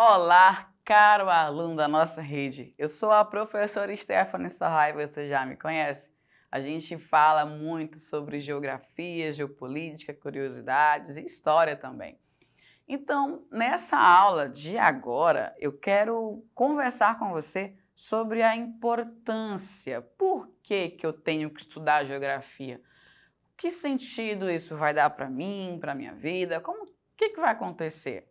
Olá, caro aluno da nossa rede. Eu sou a professora Stephanie Sarraiva, você já me conhece. A gente fala muito sobre geografia, geopolítica, curiosidades e história também. Então, nessa aula de agora, eu quero conversar com você sobre a importância. Por que eu tenho que estudar geografia? Que sentido isso vai dar para mim, para a minha vida? O que vai acontecer?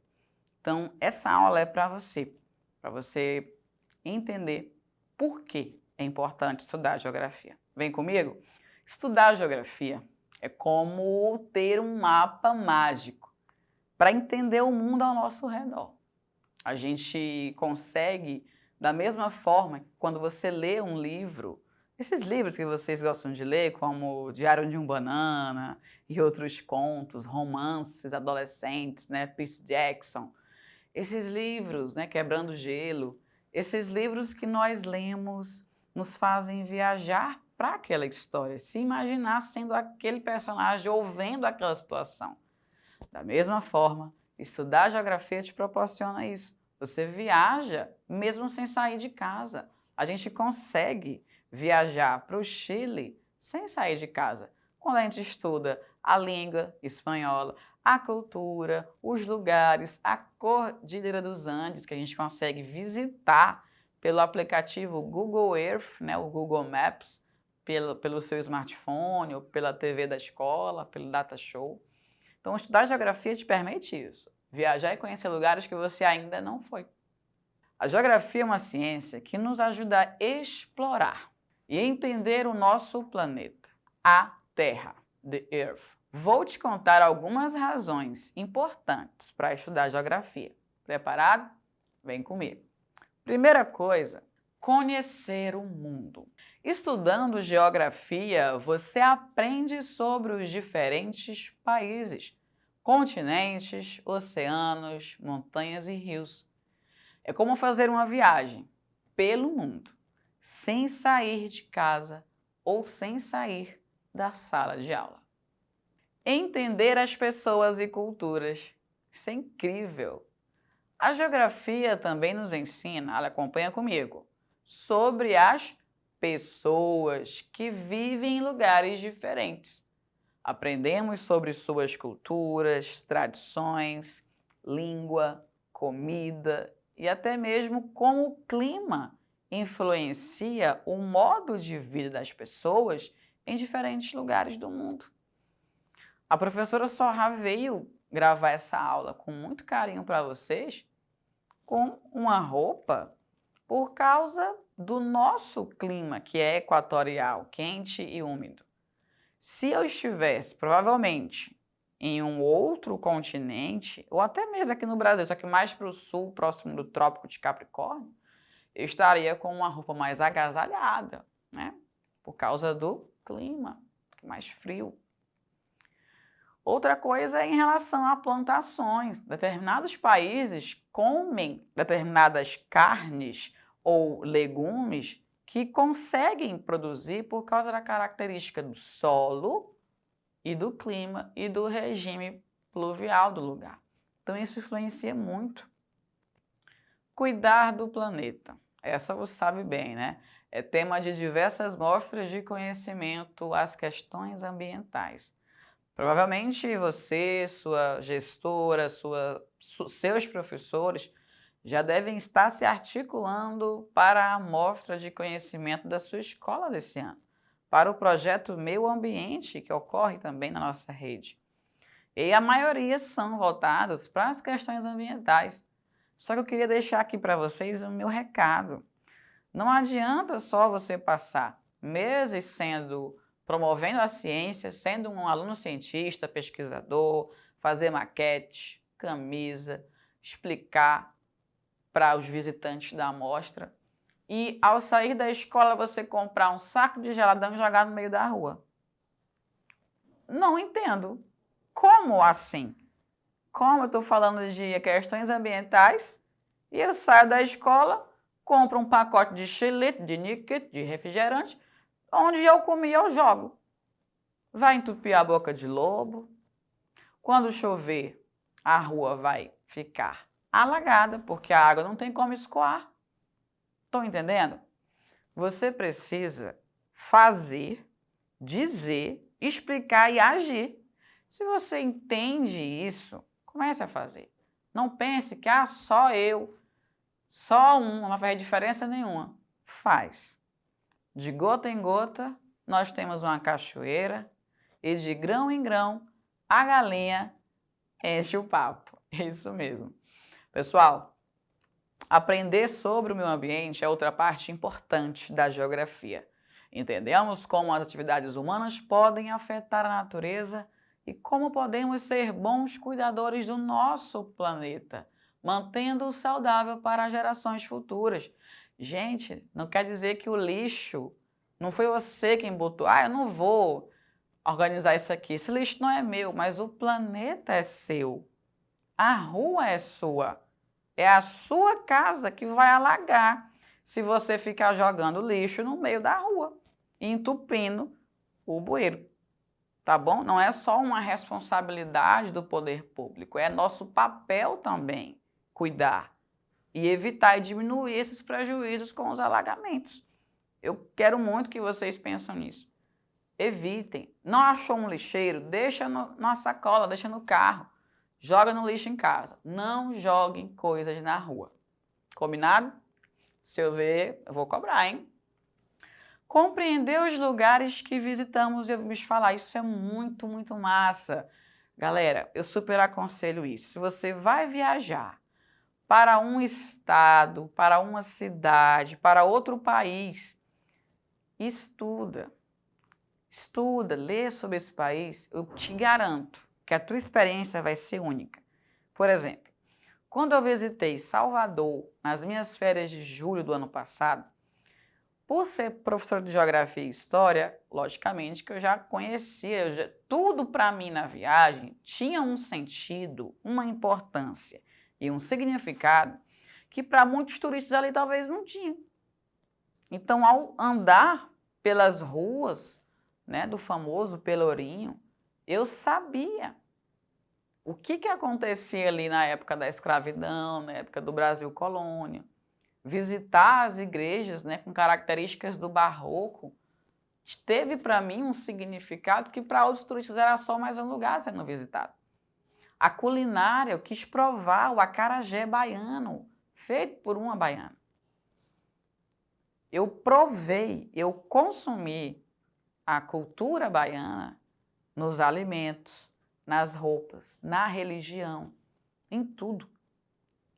Então, essa aula é para você entender por que é importante estudar geografia. Vem comigo? Estudar geografia é como ter um mapa mágico para entender o mundo ao nosso redor. A gente consegue, da mesma forma, quando você lê um livro, esses livros que vocês gostam de ler, como Diário de um Banana e outros contos, romances adolescentes, né, Percy Jackson, esses livros, né, Quebrando o Gelo, esses livros que nós lemos nos fazem viajar para aquela história, se imaginar sendo aquele personagem ou vendo aquela situação. Da mesma forma, estudar geografia te proporciona isso. Você viaja mesmo sem sair de casa. A gente consegue viajar para o Chile sem sair de casa. Quando a gente estuda a língua espanhola, a cultura, os lugares, a Cordilheira dos Andes, que a gente consegue visitar pelo aplicativo Google Earth, né, o Google Maps, pelo seu smartphone, ou pela TV da escola, pelo Data Show. Então, estudar geografia te permite isso, viajar e conhecer lugares que você ainda não foi. A geografia é uma ciência que nos ajuda a explorar e entender o nosso planeta, a Terra, the Earth. Vou te contar algumas razões importantes para estudar geografia. Preparado? Vem comigo. Primeira coisa, conhecer o mundo. Estudando geografia, você aprende sobre os diferentes países, continentes, oceanos, montanhas e rios. É como fazer uma viagem pelo mundo, sem sair de casa ou sem sair da sala de aula. Entender as pessoas e culturas. Isso é incrível! A geografia também nos ensina, acompanha comigo, sobre as pessoas que vivem em lugares diferentes. Aprendemos sobre suas culturas, tradições, língua, comida e até mesmo como o clima influencia o modo de vida das pessoas em diferentes lugares do mundo. A professora Sorra veio gravar essa aula com muito carinho para vocês, com uma roupa por causa do nosso clima, que é equatorial, quente e úmido. Se eu estivesse, provavelmente, em um outro continente, ou até mesmo aqui no Brasil, só que mais para o sul, próximo do Trópico de Capricórnio, eu estaria com uma roupa mais agasalhada, né? Por causa do clima, mais frio. Outra coisa é em relação a plantações. Determinados países comem determinadas carnes ou legumes que conseguem produzir por causa da característica do solo e do clima e do regime pluvial do lugar. Então isso influencia muito. Cuidar do planeta. Essa você sabe bem, né? É tema de diversas mostras de conhecimento às questões ambientais. Provavelmente você, sua gestora, seus professores já devem estar se articulando para a amostra de conhecimento da sua escola desse ano, para o projeto Meio Ambiente, que ocorre também na nossa rede. E a maioria são voltados para as questões ambientais. Só que eu queria deixar aqui para vocês o meu recado. Não adianta só você passar meses promovendo a ciência, sendo um aluno cientista, pesquisador, fazer maquete, camisa, explicar para os visitantes da amostra e ao sair da escola você comprar um saco de geladão e jogar no meio da rua. Não entendo. Como assim? Como eu estou falando de questões ambientais e eu saio da escola, compro um pacote de xilito, de níquel, de refrigerante, onde eu comi eu jogo. Vai entupir a boca de lobo. Quando chover, a rua vai ficar alagada, porque a água não tem como escoar. Estão entendendo? Você precisa fazer, dizer, explicar e agir. Se você entende isso, comece a fazer. Não pense que só eu, só um, não vai fazer diferença nenhuma. Faz. De gota em gota, nós temos uma cachoeira e de grão em grão, a galinha enche o papo. Isso mesmo. Pessoal, aprender sobre o meio ambiente é outra parte importante da geografia. Entendemos como as atividades humanas podem afetar a natureza e como podemos ser bons cuidadores do nosso planeta, mantendo-o saudável para gerações futuras. Gente, não quer dizer que o lixo não foi você quem botou. Eu não vou organizar isso aqui. Esse lixo não é meu, mas o planeta é seu. A rua é sua. É a sua casa que vai alagar se você ficar jogando lixo no meio da rua, entupindo o bueiro. Tá bom? Não é só uma responsabilidade do poder público, é nosso papel também cuidar e evitar e diminuir esses prejuízos com os alagamentos. Eu quero muito que vocês pensem nisso. Evitem. Não achou um lixeiro? Deixa na sacola, deixa no carro. Joga no lixo em casa. Não joguem coisas na rua. Combinado? Se eu ver, eu vou cobrar, hein? Compreender os lugares que visitamos e ouvimos falar. Isso é muito, muito massa. Galera, eu super aconselho isso. Se você vai viajar para um estado, para uma cidade, para outro país, estuda. Estuda, lê sobre esse país. Eu te garanto que a tua experiência vai ser única. Por exemplo, quando eu visitei Salvador nas minhas férias de julho do ano passado, por ser professor de Geografia e História, logicamente que eu já conhecia, tudo para mim na viagem tinha um sentido, uma importância e um significado que para muitos turistas ali talvez não tinha. Então, ao andar pelas ruas, né, do famoso Pelourinho, eu sabia o que acontecia ali na época da escravidão, na época do Brasil colônia. Visitar as igrejas, né, com características do barroco, teve para mim um significado que para outros turistas era só mais um lugar sendo visitado. A culinária, eu quis provar o acarajé baiano, feito por uma baiana. Eu provei, eu consumi a cultura baiana nos alimentos, nas roupas, na religião, em tudo.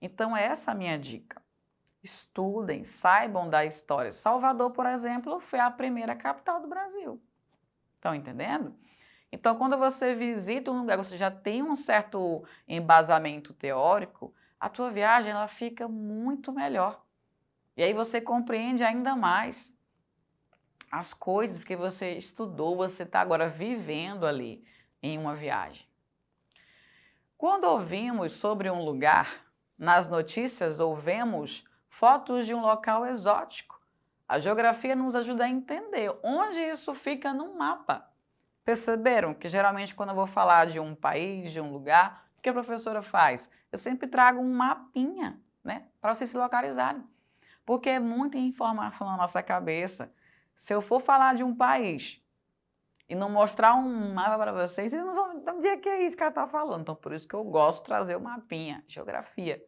Então, essa é a minha dica. Estudem, saibam da história. Salvador, por exemplo, foi a primeira capital do Brasil. Estão entendendo? Então, quando você visita um lugar, você já tem um certo embasamento teórico, a tua viagem ela fica muito melhor. E aí você compreende ainda mais as coisas que você estudou, você está agora vivendo ali em uma viagem. Quando ouvimos sobre um lugar, nas notícias ou vemos fotos de um local exótico, a geografia nos ajuda a entender onde isso fica no mapa. Perceberam que geralmente quando eu vou falar de um país, de um lugar, o que a professora faz? Eu sempre trago um mapinha, né, para vocês se localizarem. Porque é muita informação na nossa cabeça. Se eu for falar de um país e não mostrar um mapa para vocês, vocês não vão onde é que é isso que ela está falando. Então, por isso que eu gosto de trazer o mapinha. Geografia.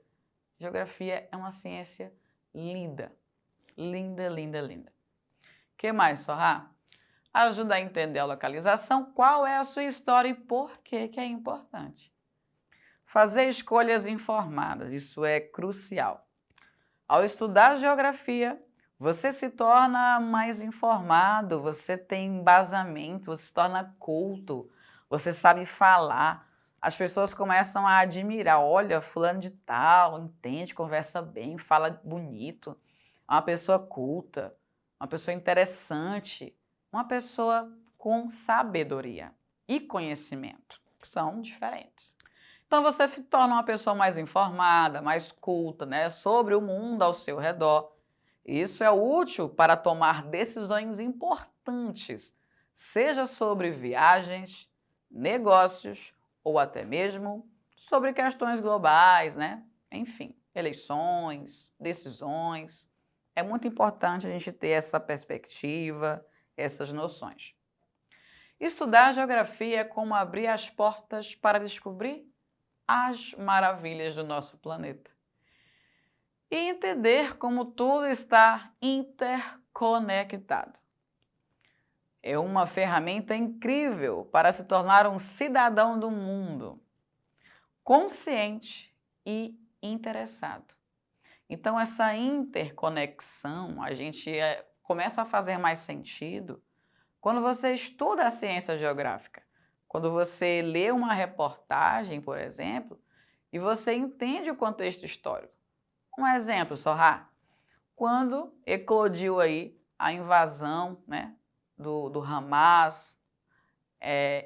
Geografia é uma ciência linda. Linda, linda, linda. O que mais, Sorra? Ajuda a entender a localização, qual é a sua história e por que é importante. Fazer escolhas informadas, isso é crucial. Ao estudar geografia, você se torna mais informado, você tem embasamento, você se torna culto, você sabe falar. As pessoas começam a admirar, olha, fulano de tal, entende, conversa bem, fala bonito, é uma pessoa culta, uma pessoa interessante, uma pessoa com sabedoria e conhecimento, que são diferentes. Então você se torna uma pessoa mais informada, mais culta, né, sobre o mundo ao seu redor. Isso é útil para tomar decisões importantes, seja sobre viagens, negócios ou até mesmo sobre questões globais, né? enfim, eleições, decisões. É muito importante a gente ter essa perspectiva, essas noções. Estudar a geografia é como abrir as portas para descobrir as maravilhas do nosso planeta e entender como tudo está interconectado. É uma ferramenta incrível para se tornar um cidadão do mundo, consciente e interessado. Então, essa interconexão, a gente começa a fazer mais sentido quando você estuda a ciência geográfica. Quando você lê uma reportagem, por exemplo, e você entende o contexto histórico. Um exemplo, Sorrá, quando eclodiu aí a invasão, né, do Hamas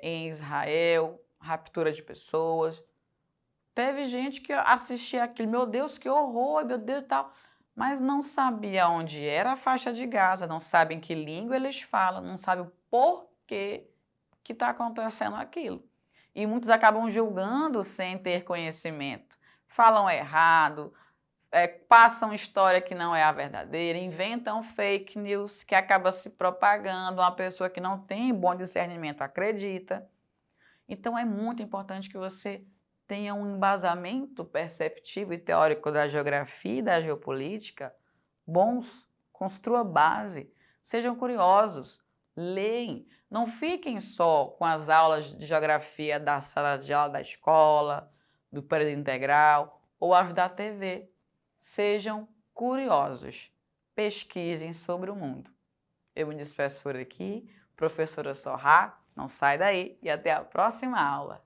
em Israel, raptura de pessoas, teve gente que assistia aquilo, meu Deus, que horror, meu Deus e tal, mas não sabia onde era a faixa de Gaza, não sabe em que língua eles falam, não sabe o porquê que está acontecendo aquilo. E muitos acabam julgando sem ter conhecimento, falam errado, passam história que não é a verdadeira, inventam fake news que acaba se propagando, uma pessoa que não tem bom discernimento acredita. Então é muito importante que você tenha um embasamento perceptivo e teórico da geografia e da geopolítica bons, construa base, sejam curiosos, leem, não fiquem só com as aulas de geografia da sala de aula da escola, do período integral ou as da TV. Sejam curiosos, pesquisem sobre o mundo. Eu me despeço por aqui, professora Sorrá, não sai daí e até a próxima aula.